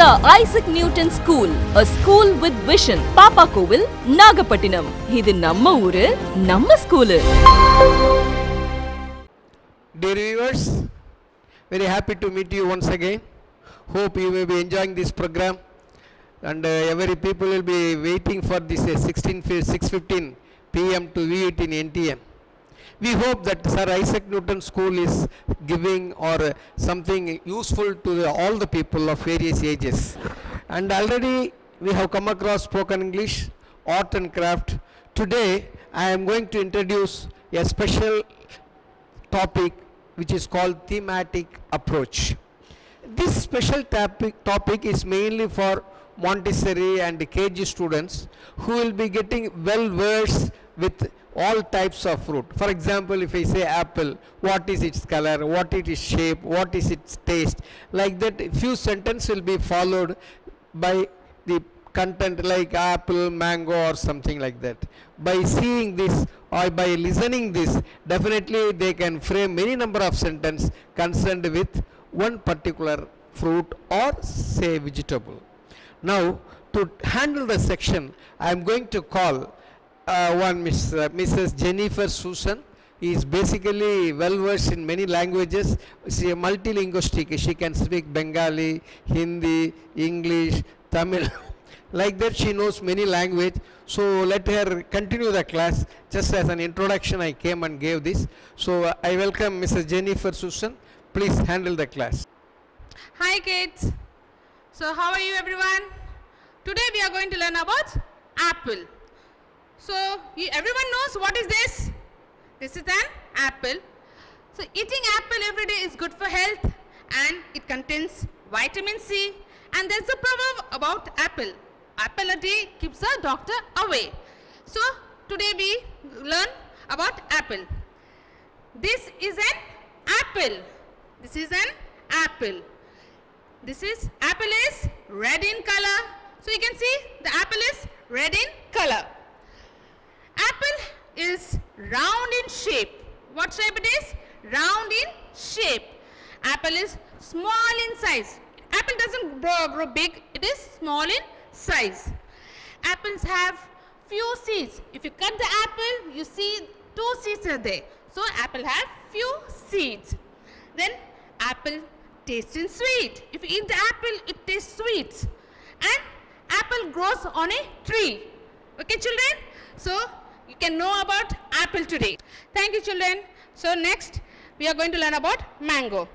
Sir Isaac Newton School, a school with vision. Papa Kovil, Nagapattinam. Idu namma ooru, namma school. Dear viewers, very happy to meet you once again. Hope you may be enjoying this program, and every people will be waiting for this 6:15 p.m. to view it in NTN. We hope that Sir Isaac Newton School is giving or something useful to all the people of various ages. And already we have come across spoken English, art and craft. Today I am going to introduce a special topic which is called thematic approach. This special topic is mainly for Montessori and KG students who will be getting well versed with all types of fruit. For example, if I say apple, what is its color, what is its shape, what is its taste, like that few sentences will be followed by the content like apple, mango or something like that. By seeing this or by listening this, definitely they can frame many number of sentences concerned with one particular fruit or say vegetable. Now, to handle the section, I am going to call Mrs. Jennifer Susan. He is basically well versed in many languages. She is multilinguistic. She can speak Bengali, Hindi, English, Tamil. Like that she knows many languages. So let her continue the class. Just as an introduction I came and gave this. So I welcome Mrs. Jennifer Susan. Please handle the class. Hi kids. So how are you everyone? Today we are going to learn about apple. So everyone knows what is this? This is an apple. So eating apple every day is good for health and it contains vitamin C, and there's a proverb about apple. Apple a day keeps the doctor away. So today we learn about apple. This is an apple. This is an apple. Apple is red in color. So you can see the apple is red in color. Apple is round in shape. What shape it is? Round in shape. Apple is small in size. Apple doesn't grow big. It is small in size. Apples have few seeds. If you cut the apple, you see 2 seeds are there. So apple have few seeds. Then apple tastes sweet. If you eat the apple, it tastes sweet. And apple grows on a tree. Okay children? So you can know about apple today. Thank you children. So next we are going to learn about mango.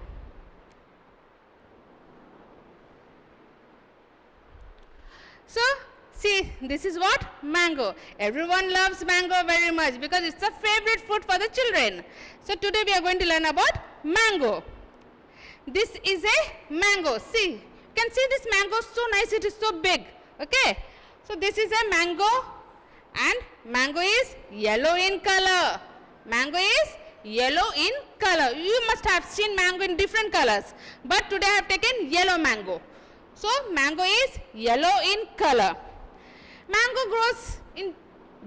So see, this is what? Mango. Everyone loves mango very much because it's a favorite food for the children. So today we are going to learn about mango. This is a mango. See, you can see this mango so nice, it is so big. Okay. So this is a mango, and mango is yellow in color. Mango is yellow in color. You must have seen mango in different colors, but today I have taken yellow mango. So mango is yellow in color. Mango grows in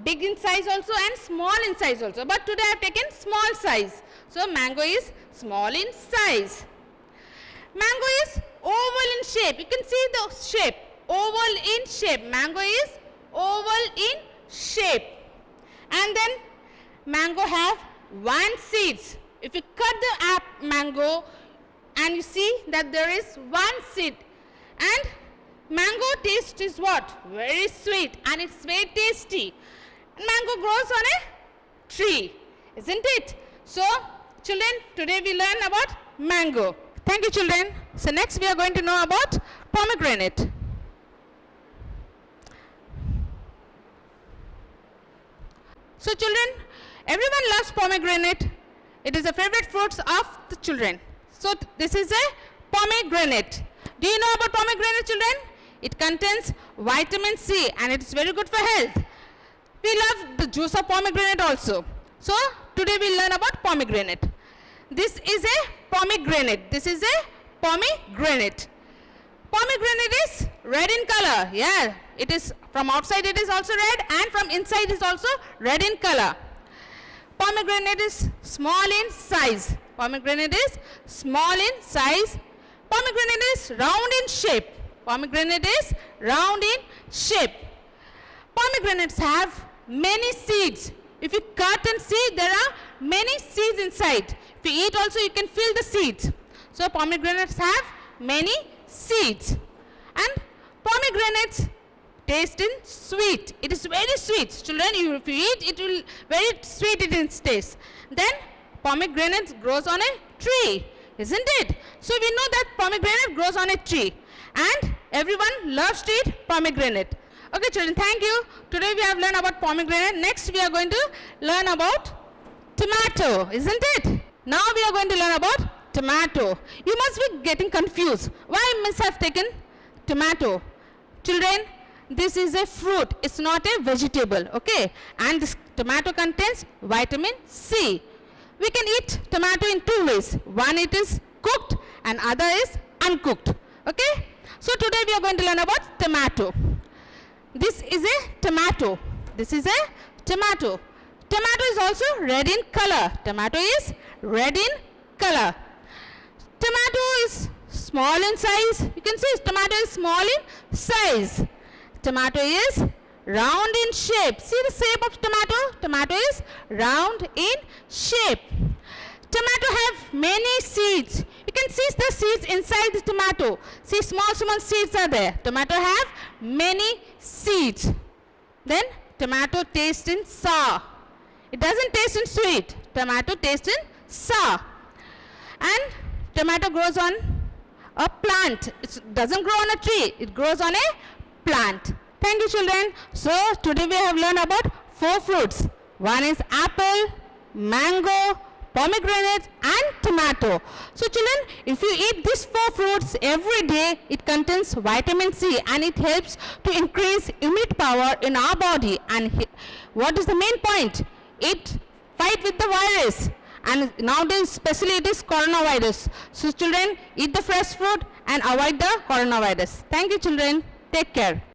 big in size also and small in size also, but today I have taken small size. So mango is small in size. Mango is oval in shape. You can see the shape. Oval in shape. Mango is oval in shape. And then mango have 1 seeds. If you cut the mango and you see that there is 1 seed, and mango taste is what? Very sweet, and it's very tasty. Mango grows on a tree, isn't it? So children, today we learn about mango. Thank you children. So next we are going to know about pomegranate. So children, everyone loves pomegranate. It is a favorite fruit of the children. So this is a pomegranate. Do you know about pomegranate children? It contains vitamin C and it is very good for health. We love the juice of pomegranate also. So today we learn about pomegranate. This is a pomegranate. This is a pomegranate. Pomegranate is red in color. Yeah, it is from outside it is also red, and from inside it is also red in color. Pomegranate is small in size. Pomegranate is small in size. Pomegranate is round in shape. Pomegranate is round in shape. Pomegranates have many seeds. If you cut and see, there are many seeds inside. If you eat also, you can feel the seeds. So pomegranates have many seeds. And pomegranates taste in sweet. It is very sweet. Children, if you eat, it will very sweet it is taste. Then pomegranate grows on a tree, isn't it? So we know that pomegranate grows on a tree. And everyone loves to eat pomegranate. Okay children, thank you. Today we have learned about pomegranate. Next we are going to learn about tomato, isn't it? Now we are going to learn about tomato. You must be getting confused. Why Miss have taken tomato? Children, this is a fruit. It's not a vegetable, okay? And this tomato contains vitamin C. We can eat tomato in two ways. One, it is cooked, and other is uncooked, okay? So today we are going to learn about tomato. This is a tomato. This is a tomato. Tomato is also red in color. Tomato is red in color. Tomato is small in size. You can see tomato is small in size. Tomato is round in shape. See the shape of tomato? Tomato is round in shape. Tomato have many seeds. You can see the seeds inside the tomato. See, small seeds are there. Tomato have many seeds. Then tomato tastes in sour. It doesn't taste in sweet. Tomato tastes in sour. And tomato grows on a plant. It doesn't grow on a tree. It grows on a plant. Thank you children. So today we have learned about 4 fruits. One is apple, mango, pomegranate and tomato. So children, if you eat these 4 fruits every day, it contains vitamin C and it helps to increase immunity power in our body. And what is the main point? It fight with the virus. And nowadays especially it is coronavirus. So children, eat the fresh fruit and avoid the coronavirus. Thank you children. Take care.